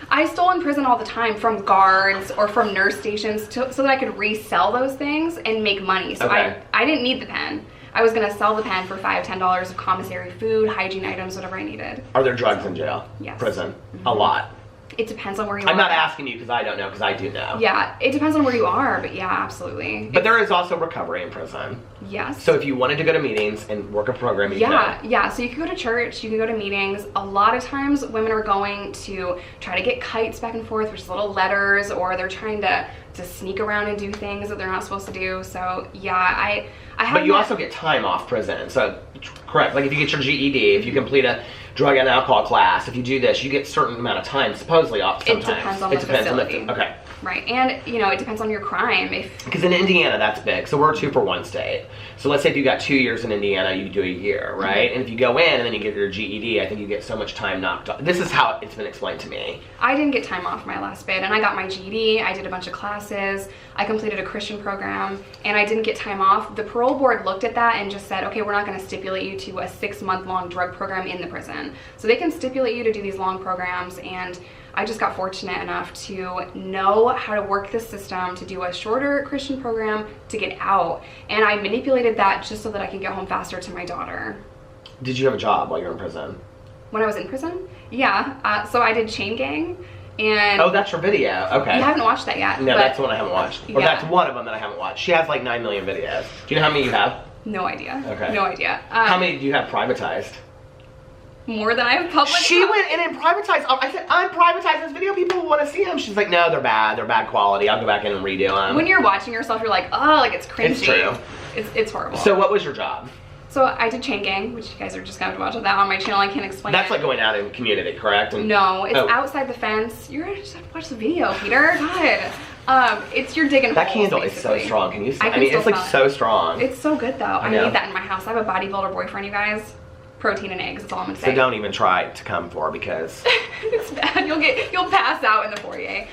I stole in prison all the time from guards or from nurse stations so that I could resell those things and make money. So okay. I didn't need the pen. I was gonna sell the pen for $5, $10 of commissary food, hygiene items, whatever I needed. Are there drugs in jail? Yes. Prison? A lot. It depends on where you are. I'm not asking you because I don't know, because I do know. Yeah, it depends on where you are, but yeah, absolutely. But there is also recovery in prison. Yes. So if you wanted to go to meetings and work a program, you yeah, could. yeah. So you can go to church, you can go to meetings. A lot of times women are going to try to get kites back and forth, which is little letters, or they're trying to sneak around and do things that they're not supposed to do. So yeah, I have. But you also get time off prison. So correct, like if you get your GED, if you complete a drug and alcohol class, if you do this, you get a certain amount of time supposedly off sometimes. It depends on the facility. Okay. Right, and you know, it depends on your crime. Because in Indiana, that's big. So we're 2 for 1 state. So let's say if you got 2 years in Indiana, you do a year, right? Mm-hmm. And if you go in and then you get your GED, I think you get so much time knocked off. This is how it's been explained to me. I didn't get time off my last bid, and I got my GED. I did a bunch of classes. I completed a Christian program, and I didn't get time off. The parole board looked at that and just said, okay, we're not going to stipulate you to a 6-month-long drug program in the prison. So they can stipulate you to do these long programs, and I just got fortunate enough to know how to work the system, to do a shorter Christian program to get out. And I manipulated that just so that I can get home faster to my daughter. Did you have a job while you were in prison? When I was in prison? Yeah. So I did Chain Gang. And oh, that's your video. Okay. You haven't watched that yet. No, that's the one I haven't watched. Or yeah. That's one of them that I haven't watched. She has like 9 million videos. Do you know how many you have? No idea. Okay. No idea. How many do you have privatized? More than I have public. She went in and privatized. I said, unprivatize this video. People want to see them. She's like, no, they're bad. They're bad quality. I'll go back in and redo them. When you're watching yourself, you're like, oh, like it's cringy. It's true. It's horrible. So what was your job? So I did Chain Gang, which you guys are just going to have to watch that on my channel. I can't explain That's it. like going out in the community, correct? And no, it's outside the fence. You're going to just have to watch the video, Peter. God. It's your digging that holes, candle basically. is so strong. Can you see? I mean, it's like so strong. It's so good, though. I know. need that in my house. I have a bodybuilder boyfriend, you guys. Protein and eggs, that's all I'm gonna say. So don't even try to come for because it's bad. You'll pass out in the foyer.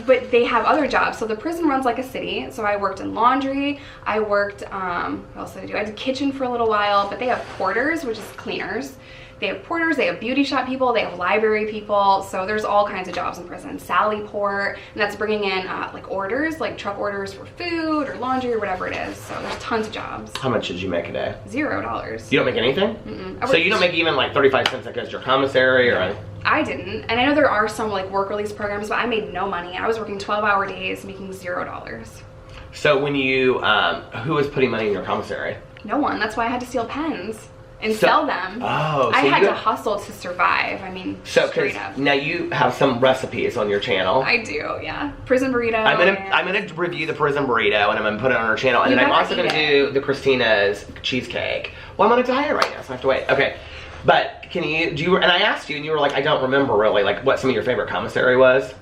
But they have other jobs. So the prison runs like a city. So I worked in laundry. I worked, what else did I do? I did kitchen for a little while, but they have porters, which is cleaners. They have porters, they have beauty shop people, they have library people. So there's all kinds of jobs in prison. Sally Port, and that's bringing in like orders, like truck orders for food or laundry or whatever it is. So there's tons of jobs. How much did you make a day? $0. You don't make anything? Mm-mm. So you don't make even like 35 cents that goes to your commissary or? I didn't. And I know there are some like work release programs, but I made no money. I was working 12-hour days making $0. So when you, who was putting money in your commissary? No one. That's why I had to steal pens and sell them. Oh, so I had to hustle to survive. I mean, straight up. Now you have some recipes on your channel. I do, yeah. Prison burrito. I'm gonna review the prison burrito and I'm gonna put it on our channel, and then I'm also gonna do the Kristina's cheesecake. Well, I'm on a diet right now, so I have to wait. Okay, but can you and I asked you, and you were like, I don't remember really, like what some of your favorite commissary was.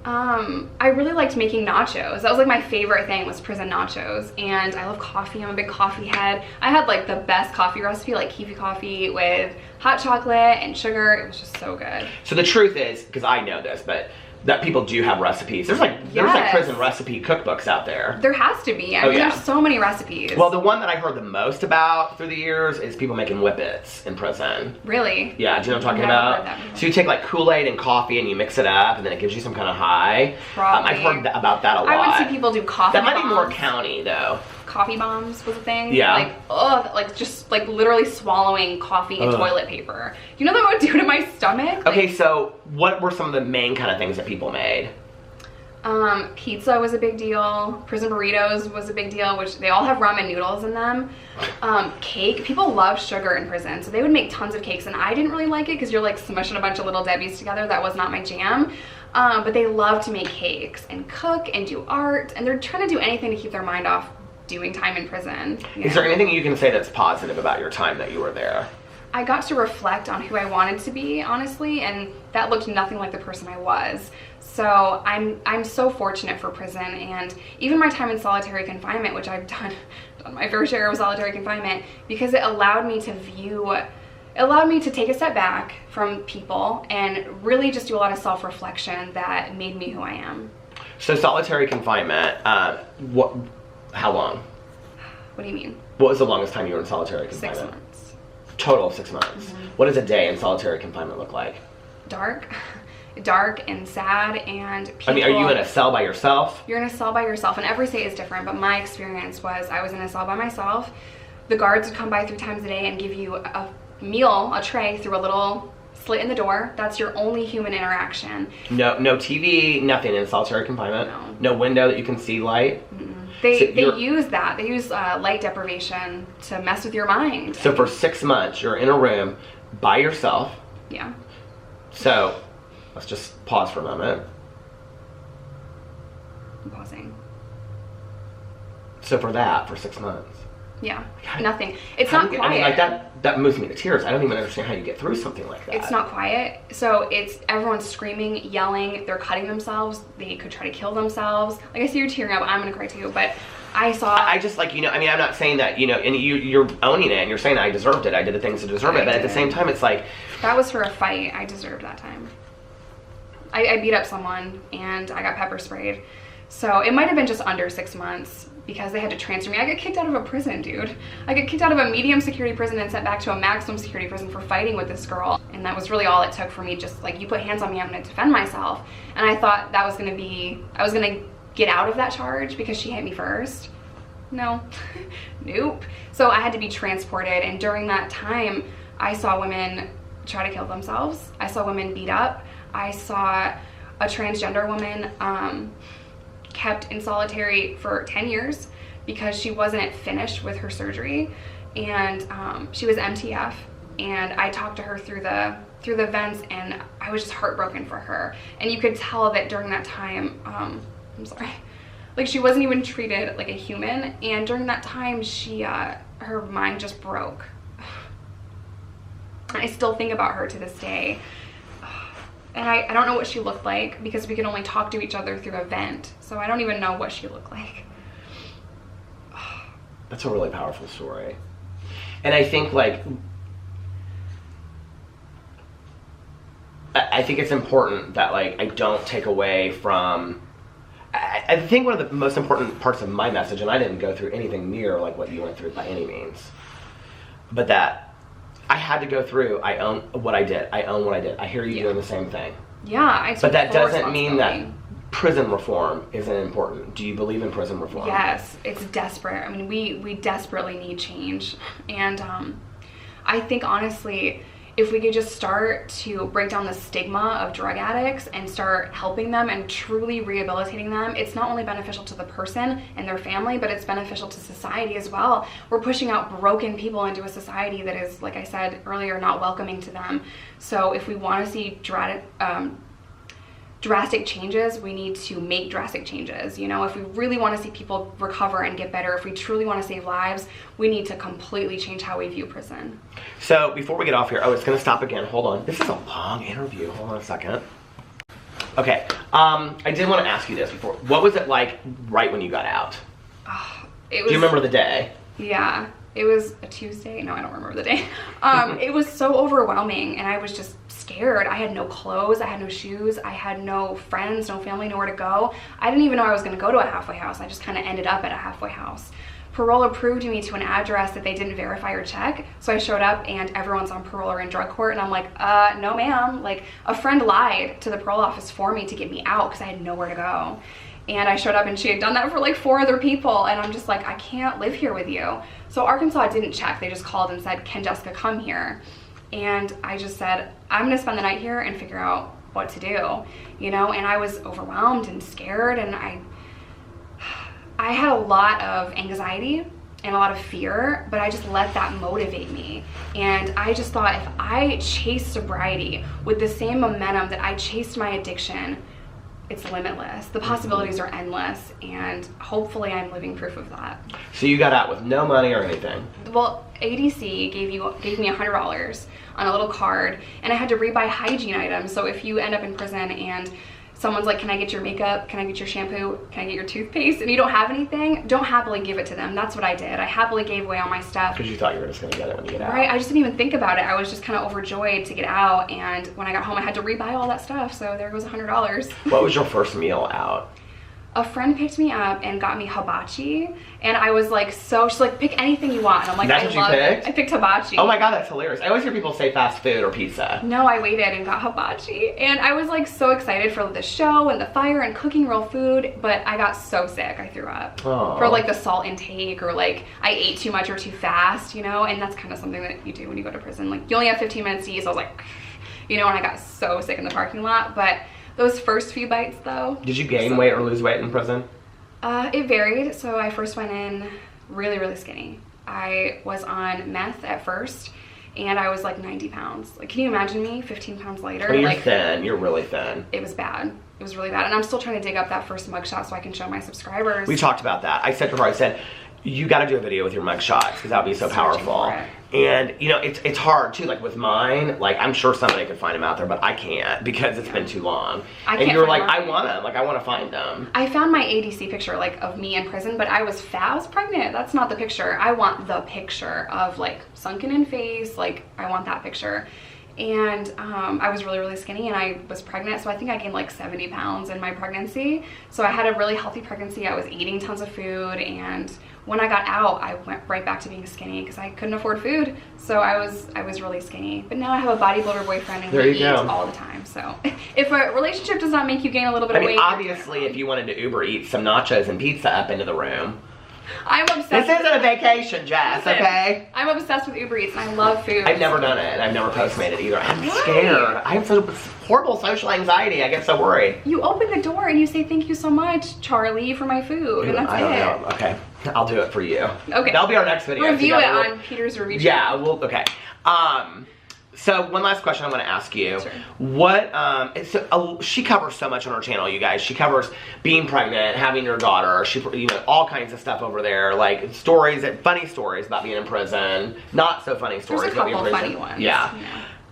I really liked making nachos. That was like my favorite thing, was prison nachos. And I love coffee. I'm a big coffee head. I had like the best coffee recipe, like kiwi coffee with hot chocolate and sugar. It was just so good. So the truth is, because I know this, but that people do have recipes. There's like prison recipe cookbooks out there. There has to be. I mean, there's so many recipes. Well, the one that I heard the most about through the years is people making whippets in prison. Really? Yeah, do you know what I'm talking about? So you take like Kool-Aid and coffee and you mix it up and then it gives you some kind of high. Probably. I've heard about that a lot. I would see people do coffee That might bombs. be more county though. Coffee bombs was a thing. Yeah. Like, like just like literally swallowing coffee and toilet paper. You know what that would do to my stomach? Okay, so what were some of the main kind of things that people made? Pizza was a big deal. Prison burritos was a big deal, which they all have ramen noodles in them. Cake. People love sugar in prison, so they would make tons of cakes, and I didn't really like it because you're like smushing a bunch of little Debbies together. That was not my jam. But they love to make cakes and cook and do art, and they're trying to do anything to keep their mind off doing time in prison. Is there anything you can say that's positive about your time that you were there? I got to reflect on who I wanted to be, honestly, and that looked nothing like the person I was. So I'm so fortunate for prison, and even my time in solitary confinement, which I've done my fair share of solitary confinement, because it allowed me to take a step back from people and really just do a lot of self-reflection that made me who I am. So solitary confinement, how long? What do you mean? What was the longest time you were in solitary confinement? 6 months. Total of 6 months. Mm-hmm. What does a day in solitary confinement look like? Dark and sad, and people... I mean, are you in a cell by yourself? You're in a cell by yourself, and every state is different, but my experience was I was in a cell by myself. The guards would come by 3 times a day and give you a meal, a tray, through a little slit in the door. That's your only human interaction. No TV, nothing in solitary confinement. No window that you can see light. They use that. They use light deprivation to mess with your mind. So for 6 months, you're in a room by yourself. Yeah. So let's just pause for a moment. I'm pausing. So for 6 months. Yeah, nothing. It's not quiet. I mean, like that moves me to tears. I don't even understand how you get through something like that. It's not quiet. So it's everyone's screaming, yelling. They're cutting themselves. They could try to kill themselves. Like, I see you tearing up. I'm gonna cry too. But I just like, you know, I mean, I'm not saying that, you know, and you're owning it and you're saying I deserved it. I did the things to deserve it. But at the same time, it's like, that was for a fight. I deserved that time. I beat up someone and I got pepper sprayed. So it might have been just under 6 months because they had to transfer me. I got kicked out of a prison, dude. I got kicked out of a medium security prison and sent back to a maximum security prison for fighting with this girl. And that was really all it took for me. Just like, you put hands on me, I'm gonna defend myself. And I thought that was gonna be, I was gonna get out of that charge because she hit me first. No, nope. So I had to be transported. And during that time, I saw women try to kill themselves. I saw women beat up. I saw a transgender woman kept in solitary for 10 years because she wasn't finished with her surgery, and she was MTF, and I talked to her through the vents, and I was just heartbroken for her. And you could tell that during that time, I'm sorry, like, she wasn't even treated like a human, and during that time she her mind just broke. I still think about her to this day. And I don't know what she looked like because we could only talk to each other through a vent. So I don't even know what she looked like. That's a really powerful story. And I think, like, I think it's important that, like, I don't take away from, I think one of the most important parts of my message, and I didn't go through anything near like what you went through by any means, but that I had to go through. I own what I did. I own what I did. I hear you doing the same thing. Yeah, but that doesn't mean that prison reform isn't important. Do you believe in prison reform? Yes, it's desperate. I mean, we desperately need change. And I think, honestly, if we could just start to break down the stigma of drug addicts and start helping them and truly rehabilitating them, it's not only beneficial to the person and their family, but it's beneficial to society as well. We're pushing out broken people into a society that is, like I said earlier, not welcoming to them. So if we want to see drastic changes, we need to make drastic changes. You know, if we really want to see people recover and get better, if we truly want to save lives, we need to completely change how we view prison. So before we get off here, it's going to stop again. Hold on. This is a long interview. Hold on a second. Okay. I did want to ask you this before. What was it like right when you got out? Do you remember the day? Yeah. It was a Tuesday. No, I don't remember the day. It was so overwhelming, and I was just scared. I had no clothes. I had no shoes. I had no friends, no family, nowhere to go. I didn't even know I was going to go to a halfway house. I just kind of ended up at a halfway house. Parole approved me to an address that they didn't verify or check. So I showed up, and everyone's on parole or in drug court, and I'm like, no ma'am. Like, a friend lied to the parole office for me to get me out because I had nowhere to go. And I showed up, and she had done that for like 4 other people, and I'm just like, I can't live here with you. So Arkansas didn't check. They just called and said, can Jessica come here? And I just said, I'm gonna spend the night here and figure out what to do, you know? And I was overwhelmed and scared, and I had a lot of anxiety and a lot of fear, but I just let that motivate me. And I just thought, if I chase sobriety with the same momentum that I chased my addiction, it's limitless. The possibilities are endless, and hopefully I'm living proof of that. So you got out with no money or anything? Well, ADC gave me $100 on a little card, and I had to rebuy hygiene items. So if you end up in prison and someone's like, can I get your makeup? Can I get your shampoo? Can I get your toothpaste? And you don't have anything, don't happily give it to them. That's what I did. I happily gave away all my stuff. Because you thought you were just going to get it when you get out. Right, I just didn't even think about it. I was just kind of overjoyed to get out, and when I got home I had to rebuy all that stuff, so there goes $100. What was your first meal out? A friend picked me up and got me hibachi, and I was like, she's like, pick anything you want. And I'm like, that's what you picked? I picked hibachi. Oh my god, that's hilarious. I always hear people say fast food or pizza. No, I waited and got hibachi, and I was like so excited for the show and the fire and cooking real food, but I got so sick I threw up. Aww. For like the salt intake, or like I ate too much or too fast, you know, and that's kind of something that you do when you go to prison. Like, you only have 15 minutes to eat, so I was like, you know, and I got so sick in the parking lot. But those first few bites though. Did you gain weight or lose weight in prison? It varied. So I first went in really, really skinny. I was on meth at first, and I was like 90 pounds. Like, can you imagine me 15 pounds lighter? Oh, you're like, thin. You're really thin. It was bad. It was really bad. And I'm still trying to dig up that first mugshot so I can show my subscribers. We talked about that. I said to her, I said, you got to do a video with your mugshots because that would be so powerful. And, you know, it's hard too. Like with mine, like I'm sure somebody could find them out there, but I can't because it's been too long. And you're like, I want them. Like I want to find them. I found my ADC picture like of me in prison, but I was fat. I was pregnant. That's not the picture. I want the picture of like sunken in face. Like I want that picture. And I was really, really skinny, and I was pregnant, so I think I gained like 70 pounds in my pregnancy. So I had a really healthy pregnancy. I was eating tons of food, and when I got out, I went right back to being skinny because I couldn't afford food. So I was really skinny. But now I have a bodybuilder boyfriend, and we eat all the time. So if a relationship does not make you gain a little bit of weight, obviously, if you wanted to Uber eat some nachos and pizza up into the room. I'm obsessed. This isn't a vacation, Jess, okay? I'm obsessed with Uber Eats, and I love food. I've never done it. I've never Postmated either. I'm scared. I have so horrible social anxiety. I get so worried. You open the door and you say, thank you so much, Charlie, for my food, and that's it. I don't know. Okay. I'll do it for you. Okay. That'll be our next video. Review it on Peter's review channel. Yeah, well, okay. So one last question I want to ask you. Sure. What, she covers so much on her channel, you guys. She covers being pregnant, having your daughter, you know, all kinds of stuff over there, like stories, funny stories about being in prison, not so funny stories about being in prison. There's a couple funny ones.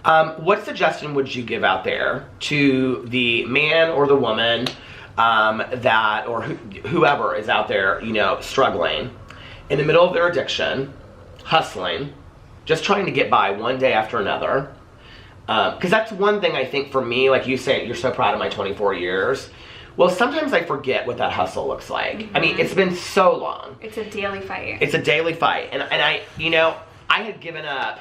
Yeah. What suggestion would you give out there to the man or the woman or whoever is out there, you know, struggling in the middle of their addiction, hustling, just trying to get by one day after another? Because that's one thing I think for me, like you say, you're so proud of my 24 years. Well, sometimes I forget what that hustle looks like. Mm-hmm. I mean, it's been so long. It's a daily fight. It's a daily fight. And I, you know, I had given up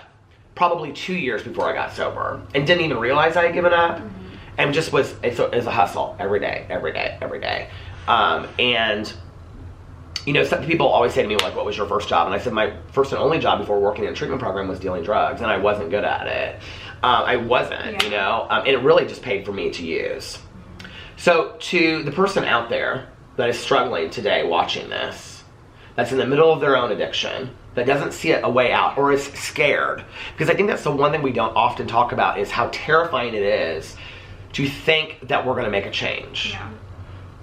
probably 2 years before I got sober and didn't even realize I had given up. Mm-hmm. And just it's a hustle every day. And you know, some people always say to me, like, what was your first job? And I said, my first and only job before working in a treatment program was dealing drugs, and I wasn't good at it. I wasn't, you know, and it really just paid for me to use. So to the person out there that is struggling today watching this, that's in the middle of their own addiction, that doesn't see a way out or is scared, because I think that's the one thing we don't often talk about is how terrifying it is to think that we're going to make a change. Yeah.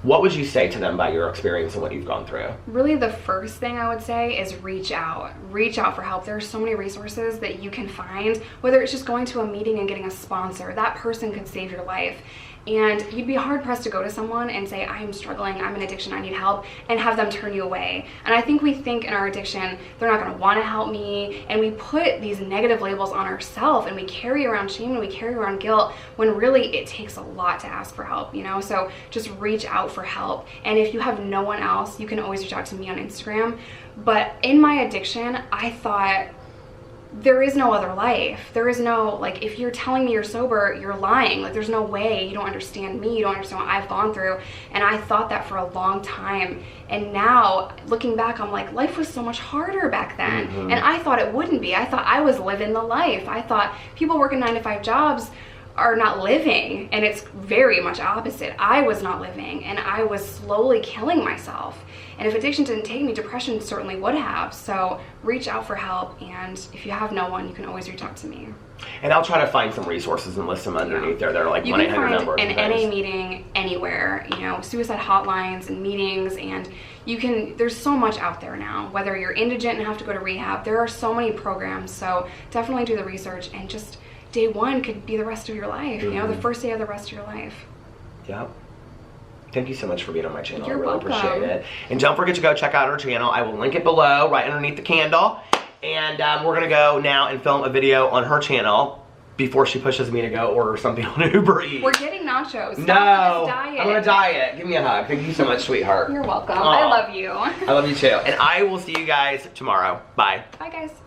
What would you say to them by your experience and what you've gone through? Really, the first thing I would say is reach out. Reach out for help. There are so many resources that you can find, whether it's just going to a meeting and getting a sponsor. That person could save your life. And you'd be hard pressed to go to someone and say, I am struggling, I'm in addiction, I need help, and have them turn you away. And I think we think in our addiction, they're not gonna wanna help me, and we put these negative labels on ourselves, and we carry around shame and we carry around guilt, when really it takes a lot to ask for help, you know? So just reach out for help. And if you have no one else, you can always reach out to me on Instagram. But in my addiction, I thought, there is no other life. There is no, like, if you're telling me you're sober, you're lying. Like, there's no way. You don't understand me. You don't understand what I've gone through. And I thought that for a long time. And now, looking back, I'm like, life was so much harder back then. Mm-hmm. And I thought it wouldn't be. I thought I was living the life. I thought people working 9-to-5 jobs are not living, and it's very much opposite. I was not living, and I was slowly killing myself. And if addiction didn't take me, depression certainly would have. So reach out for help, and if you have no one, you can always reach out to me. And I'll try to find some resources and list them underneath there. They're like 1-800 numbers. You can find an NA meeting anywhere, you know, suicide hotlines and meetings, and you can, there's so much out there now. Whether you're indigent and have to go to rehab, there are so many programs. So definitely do the research, and just day one could be the rest of your life, you know, the first day of the rest of your life. Yep. Thank you so much for being on my channel. You're I really welcome. Appreciate it. And don't forget to go check out her channel. I will link it below, right underneath the candle. And we're going to go now and film a video on her channel before she pushes me to go order something on Uber Eats. We're getting nachos. Stop no, this diet. I'm on a diet. Give me a hug. Thank you so much, sweetheart. You're welcome. Aww. I love you. I love you too. And I will see you guys tomorrow. Bye. Bye, guys.